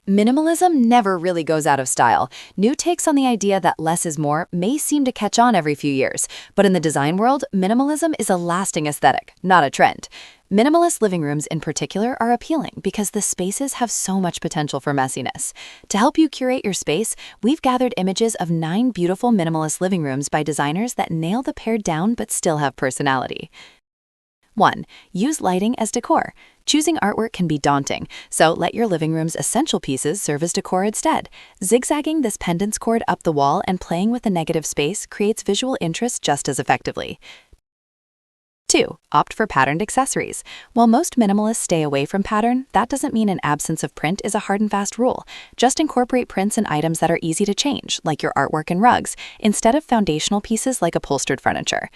Minimalism never really goes out of style. New takes on the idea that less is more may seem to catch on every few years, but in the design world, minimalism is a lasting aesthetic, not a trend. Minimalist living rooms in particular are appealing because the spaces have so much potential for messiness. To help you curate your space, we've gathered images of 9 beautiful minimalist living rooms by designers that nail the pared down but still have personality. 1. Use lighting as decor. Choosing artwork can be daunting, so let your living room's essential pieces serve as decor instead. Zigzagging this pendant cord up the wall and playing with the negative space creates visual interest just as effectively. 2. Opt for patterned accessories. While most minimalists stay away from pattern, that doesn't mean an absence of print is a hard and fast rule. Just incorporate prints and items that are easy to change, like your artwork and rugs, instead of foundational pieces like upholstered furniture.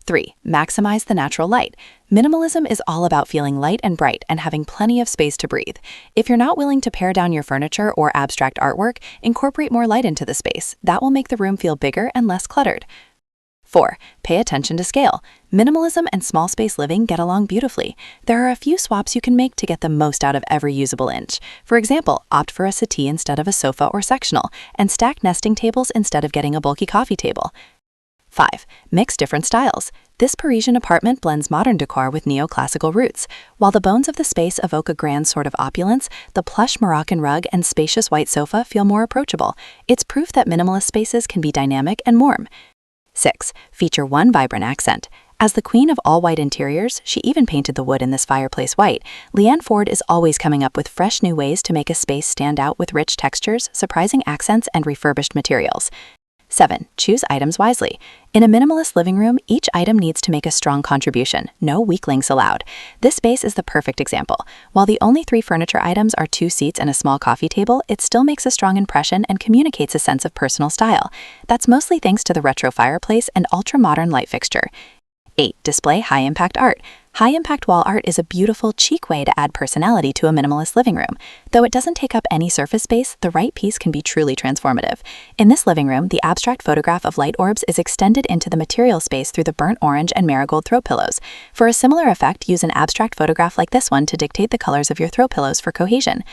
3. Maximize the natural light. Minimalism is all about feeling light and bright and having plenty of space to breathe. If you're not willing to pare down your furniture or abstract artwork, incorporate more light into the space. That will make the room feel bigger and less cluttered. 4. Pay attention to scale. Minimalism and small space living get along beautifully. There are a few swaps you can make to get the most out of every usable inch. For example, opt for a settee instead of a sofa or sectional, and stack nesting tables instead of getting a bulky coffee table. 5. Mix different styles. This Parisian apartment blends modern decor with neoclassical roots. While the bones of the space evoke a grand sort of opulence, the plush Moroccan rug and spacious white sofa feel more approachable. It's proof that minimalist spaces can be dynamic and warm. 6. Feature one vibrant accent. As the queen of all-white interiors, she even painted the wood in this fireplace white. Leanne Ford is always coming up with fresh new ways to make a space stand out with rich textures, surprising accents, and refurbished materials. 7. Choose items wisely. In a minimalist living room, each item needs to make a strong contribution. No weaklings allowed. This space is the perfect example. While the only 3 furniture items are 2 seats and a small coffee table, it still makes a strong impression and communicates a sense of personal style. That's mostly thanks to the retro fireplace and ultra-modern light fixture. 8. Display high-impact art. High-impact wall art is a beautiful, chic way to add personality to a minimalist living room. Though it doesn't take up any surface space, the right piece can be truly transformative. In this living room, the abstract photograph of light orbs is extended into the material space through the burnt orange and marigold throw pillows. For a similar effect, use an abstract photograph like this one to dictate the colors of your throw pillows for cohesion.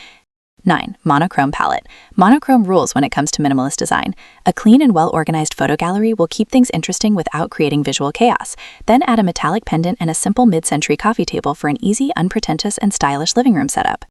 9. Monochrome palette. Monochrome rules when it comes to minimalist design. A clean and well-organized photo gallery will keep things interesting without creating visual chaos. Then add a metallic pendant and a simple mid-century coffee table for an easy, unpretentious, and stylish living room setup.